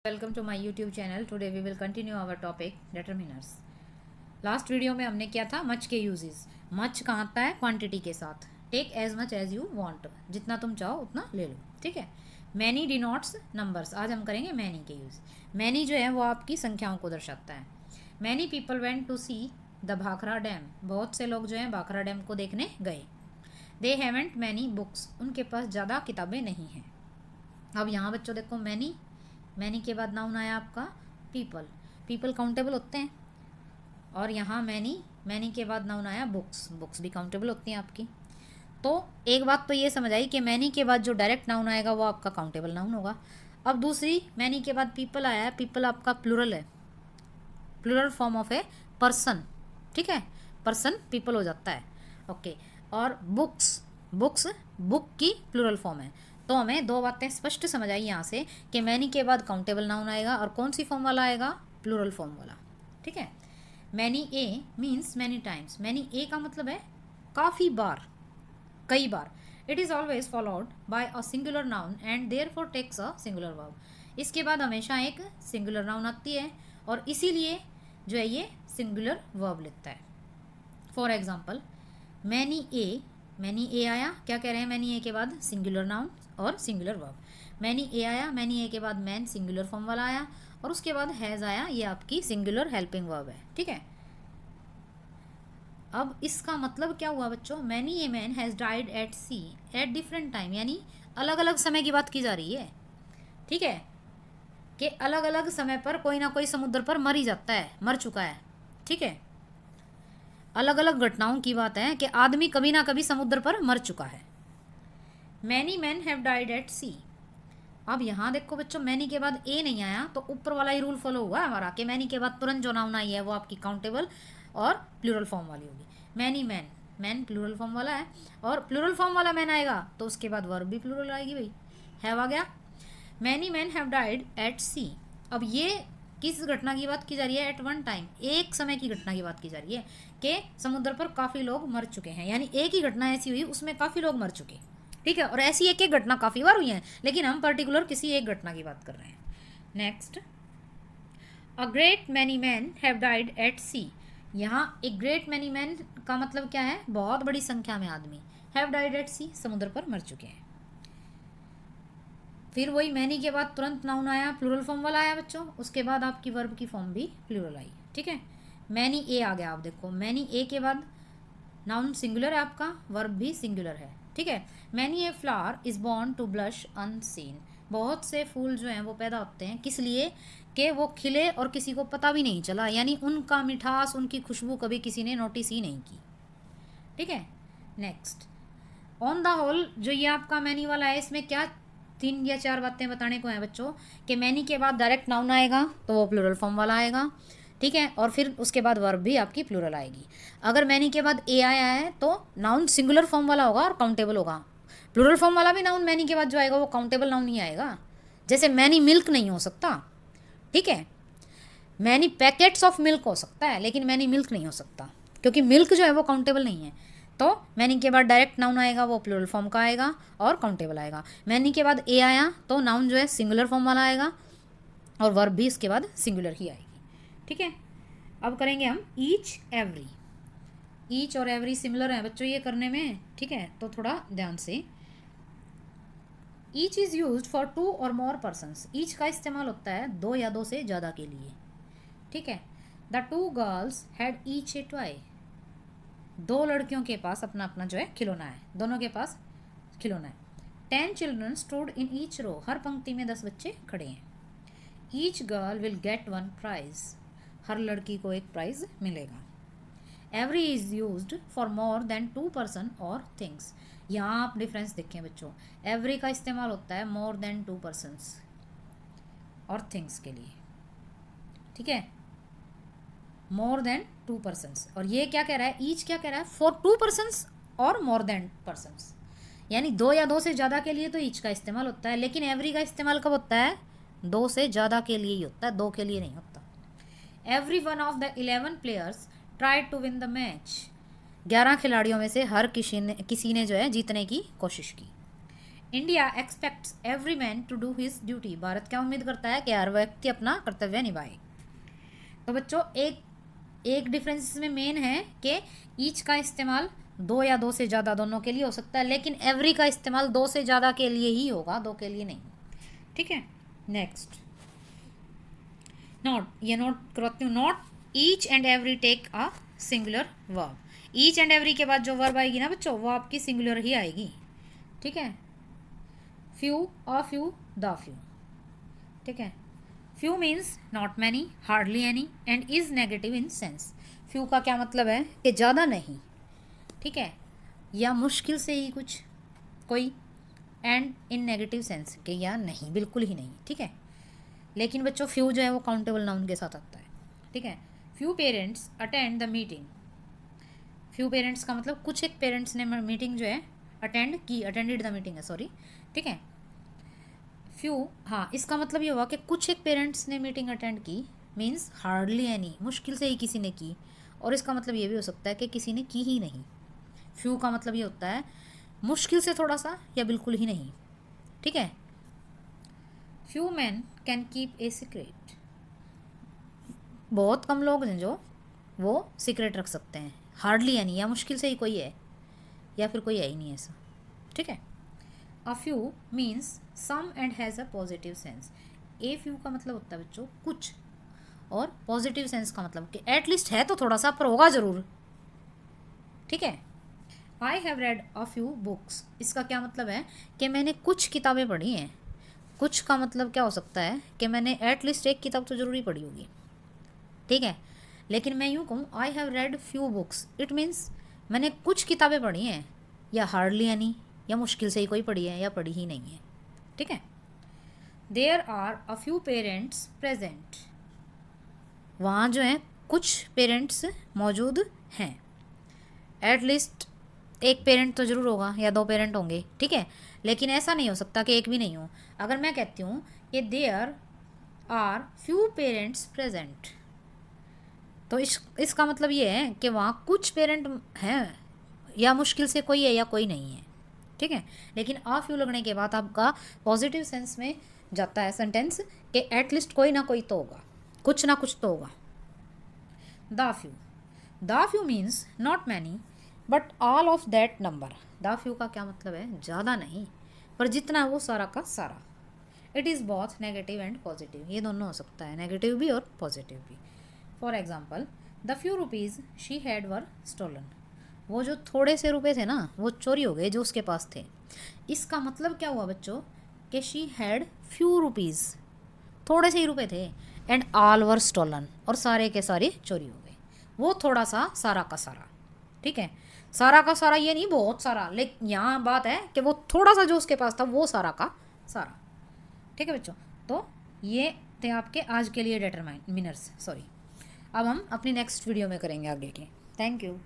Welcome to my YouTube channel. Today we will continue our topic determiners. Last video में हमने क्या था, much के यूजेस। मच कहाँ आता है क्वांटिटी के साथ। Take as much as you want, जितना तुम चाहो उतना ले लो, ठीक है। मैनी डिनोट्स नंबर्स, आज हम करेंगे मैनी के यूज़। मैनी जो है वो आपकी संख्याओं को दर्शाता है। Many people went to see the Bhakra dam, बहुत से लोग जो हैं भाखरा डैम को देखने गए। दे हैवेंट मैनी बुक्स, उनके पास ज़्यादा किताबें नहीं हैं। अब यहाँ बच्चों देखो, मैनी के बाद नाउन आया आपका पीपल। पीपल काउंटेबल होते हैं। और यहाँ मैनी के बाद नाउन आया बुक्स भी काउंटेबल होती हैं आपकी। तो एक बात तो ये समझ आई कि मैनी के बाद जो डायरेक्ट नाउन आएगा वो आपका काउंटेबल नाउन होगा। अब दूसरी, मैनी के बाद पीपल आया है, पीपल आपका प्लूरल है, plural form of a person, ठीक है। पर्सन पीपल हो जाता है, ओके। और बुक्स बुक की प्लूरल फॉर्म है। तो हमें दो बातें स्पष्ट समझ आई यहाँ से कि मैनी के बाद काउंटेबल नाउन आएगा और कौन सी फॉर्म वाला आएगा, प्लूरल फॉर्म वाला, ठीक है। Many a means many times. Many a का मतलब है काफ़ी बार, कई बार। It is always followed by a singular noun and therefore takes a singular verb. इसके बाद हमेशा एक सिंगुलर नाउन आती है और इसीलिए जो है ये सिंगुलर वर्ब लेता है। फॉर एग्जाम्पल, मैनी ए आया, क्या कह रहे हैं, मैनी ए के बाद सिंगुलर नाउन और सिंगुलर वर्ब। मैनी ए आया, मैनी ए के बाद मैन सिंगुलर फॉर्म वाला आया और उसके बाद हैज़ आया, ये आपकी सिंगुलर हेल्पिंग वर्ब है, ठीक है। अब इसका मतलब क्या हुआ बच्चों, many a man has died at sea at different time, यानी अलग अलग समय की बात की जा रही है, ठीक है। कि अलग अलग समय पर कोई ना कोई समुद्र पर मर ही जाता है, मर चुका है, ठीक है। अलग अलग घटनाओं की बात है कि आदमी कभी ना कभी समुद्र पर मर चुका है। Many man have died at sea. अब यहाँ देखो बच्चों, मैनी के बाद ए नहीं आया तो ऊपर वाला ही रूल फॉलो हुआ हमारा कि मैनी के बाद तुरंत जो नाउन आई है वो आपकी काउंटेबल और प्लूरल फॉर्म वाली होगी। मैनी मैन प्लूरल फॉर्म वाला है और प्लूरल फॉर्म वाला मैन आएगा तो उसके बाद वर्ब भी प्लूरल आएगी भाई, हैव आ गया। Many man have died at sea. अब ये किस घटना की बात की जा रही है, एट वन टाइम, एक समय की घटना की बात की जा रही है कि समुद्र पर काफ़ी लोग मर चुके हैं, यानी एक ही घटना ऐसी हुई उसमें काफ़ी लोग मर चुके, ठीक है। और ऐसी एक एक घटना काफ़ी बार हुई है, लेकिन हम पर्टिकुलर किसी एक घटना की बात कर रहे हैं। Next, a great many man have died at sea. यहाँ एक ग्रेट मैनी मैन का मतलब क्या है, बहुत बड़ी संख्या में आदमी, हैव डाइड एट सी, समुद्र पर मर चुके हैं। फिर वही मैनी के बाद तुरंत नाउन आया, प्लूरल फॉर्म वाला आया बच्चों, उसके बाद आपकी वर्ब की फॉर्म भी प्लूरल आई, ठीक है। मैनी ए आ गया, आप देखो मैनी ए के बाद नाउन सिंगुलर है आपका, वर्ब भी सिंगुलर है, ठीक है। Many a flower is born to blush unseen. बहुत से फूल जो हैं वो पैदा होते हैं किस लिए, कि वो खिले और किसी को पता भी नहीं चला, यानी उनका मिठास, उनकी खुशबू कभी किसी ने नोटिस ही नहीं की, ठीक है। नेक्स्ट, ऑन द होल, जो ये आपका मैनी वाला है, इसमें क्या 3 या 4 बातें बताने को हैं बच्चों कि मैनी के बाद डायरेक्ट नाउन आएगा तो वो प्लूरल फॉर्म वाला आएगा, ठीक है। और फिर उसके बाद वर्ब भी आपकी प्लूरल आएगी। अगर मैनी के बाद ए आया है तो नाउन सिंगुलर फॉर्म वाला होगा और काउंटेबल होगा। प्लूरल फॉर्म वाला भी नाउन मैनी के बाद जो आएगा वो काउंटेबल नाउन ही आएगा। जैसे मैनी मिल्क नहीं हो सकता, ठीक है। मैनी पैकेट्स ऑफ मिल्क हो सकता है लेकिन मैनी मिल्क नहीं हो सकता, क्योंकि मिल्क जो है वो काउंटेबल नहीं है। तो मैनी के बाद डायरेक्ट नाउन आएगा वो प्लूरल फॉर्म का आएगा और काउंटेबल आएगा। मैनी के बाद ए आया तो नाउन जो है सिंगुलर फॉर्म वाला आएगा और वर्ब भी इसके बाद सिंगुलर ही आएगी, ठीक है। अब करेंगे हम ईच एवरी। ईच और एवरी सिमिलर है बच्चों ये करने में, ठीक है, तो थोड़ा ध्यान से। ईच इज़ यूज फॉर 2 और मोर पर्सनस। ईच का इस्तेमाल होता है 2 या 2 से ज़्यादा के लिए, ठीक है। The 2 girls had each A toy. 2 लड़कियों के पास अपना अपना जो है खिलौना है, दोनों के पास खिलौना है। 10 children stood in each row. हर पंक्ति में 10 बच्चे खड़े हैं। Each girl will get 1 prize. हर लड़की को एक प्राइज मिलेगा। Every is used for more than 2 person और थिंग्स। यहाँ आप डिफरेंस देखें बच्चों, एवरी का इस्तेमाल होता है मोर देन 2 पर्सनस और थिंग्स के लिए, ठीक है, मोर देन 2 पर्सनस। और ये क्या कह रहा है, ईच क्या कह रहा है, फॉर 2 पर्सनस और मोर देन पर्सनस, यानी 2 या 2 से ज़्यादा के लिए तो ईच का इस्तेमाल होता है, लेकिन एवरी का इस्तेमाल कब होता है, 2 से ज़्यादा के लिए ही होता है, 2 के लिए नहीं होता। Every one of the 11 players tried to win the match. 11 खिलाड़ियों में से हर किसी ने जो है जीतने की कोशिश की। India expects every man to do his duty. भारत क्या उम्मीद करता है कि हर व्यक्ति अपना कर्तव्य निभाए। तो बच्चों एक डिफरेंस में मेन है कि ईच का इस्तेमाल दो या दो से ज़्यादा दोनों के लिए हो सकता है, लेकिन एवरी का इस्तेमाल दो से ज़्यादा के लिए ही होगा, दो के लिए नहीं। ठीक है, नेक्स्ट नोट, ये नोट करवाती हूँ। Note each and every take a singular verb. Each and every के बाद जो वर्ब आएगी ना बच्चों, वो आपकी सिंगुलर ही आएगी। ठीक है, few, a few, the few. ठीक है, few means not many, hardly any and is negative in sense. Few का क्या मतलब है कि ज़्यादा नहीं, ठीक है, या मुश्किल से ही कुछ कोई, एंड इन नेगेटिव सेंस कि या नहीं, बिल्कुल ही नहीं। ठीक है, लेकिन बच्चों फ्यू जो है वो काउंटेबल नाउन के साथ आता है। ठीक है, few parents attend the meeting. Few parents का मतलब कुछ एक पेरेंट्स ने मीटिंग जो है अटेंड की, अटेंडेड द मीटिंग है, सॉरी। ठीक है, फ्यू, हाँ, इसका मतलब ये हुआ कि कुछ एक पेरेंट्स ने मीटिंग अटेंड की, मीन्स हार्डली एनी, मुश्किल से ही किसी ने की। और इसका मतलब ये भी हो सकता है कि किसी ने की ही नहीं। फ्यू का मतलब ये होता है मुश्किल से थोड़ा सा या बिल्कुल ही नहीं। ठीक है, few man can keep a secret. बहुत कम लोग हैं जो वो सीक्रेट रख सकते हैं। हार्डली यानी या मुश्किल से ही कोई है, या फिर कोई है ही नहीं ऐसा। ठीक है, a few means some and has a positive sense. A few का मतलब होता है बच्चों कुछ, और पॉजिटिव सेंस का मतलब कि एटलीस्ट है तो थोड़ा सा, पर होगा ज़रूर। ठीक है, I have read a few books. इसका क्या मतलब है कि मैंने कुछ किताबें पढ़ी हैं। कुछ का मतलब क्या हो सकता है कि मैंने एटलीस्ट एक किताब तो ज़रूरी पढ़ी होगी। ठीक है, लेकिन मैं यूँ कहूँ I have read few books, it means मैंने कुछ किताबें पढ़ी हैं, या हार्डली एनी, या मुश्किल से ही कोई पढ़ी है, या पढ़ी ही नहीं है। ठीक है, there are a few parents present. वहाँ जो है कुछ पेरेंट्स मौजूद हैं। एटलीस्ट एक पेरेंट तो ज़रूर होगा, या दो पेरेंट होंगे। ठीक है, लेकिन ऐसा नहीं हो सकता कि एक भी नहीं हो। अगर मैं कहती हूँ कि there are few parents present, तो इसका मतलब ये है कि वहाँ कुछ पेरेंट हैं, या मुश्किल से कोई है या कोई नहीं है। ठीक है, लेकिन आ फ्यू लगने के बाद आपका पॉजिटिव सेंस में जाता है सेंटेंस कि एटलीस्ट कोई ना कोई तो होगा, कुछ ना कुछ तो होगा। The few, the few means not many but all of that number. The few का क्या मतलब है ज़्यादा नहीं, पर जितना वो सारा का सारा। It is both negative and positive, ये दोनों हो सकता है, नेगेटिव भी और पॉजिटिव भी। For example, the few rupees she had were stolen. वो जो थोड़े से रुपए थे ना, वो चोरी हो गए जो उसके पास थे। इसका मतलब क्या हुआ बच्चों कि शी हैड फ्यू रुपीज़, थोड़े से ही रुपए थे, एंड ऑल वर स्टोलन, और सारे के सारे चोरी हो गए। वो थोड़ा सा सारा का सारा। ठीक है, सारा का सारा ये नहीं बहुत सारा, लेकिन यहाँ बात है कि वो थोड़ा सा जो उसके पास था वो सारा का सारा। ठीक है बच्चों, तो ये थे आपके आज के लिए डिटरमिनर्स। सॉरी, अब हम अपनी नेक्स्ट वीडियो में करेंगे आगे के। Thank you.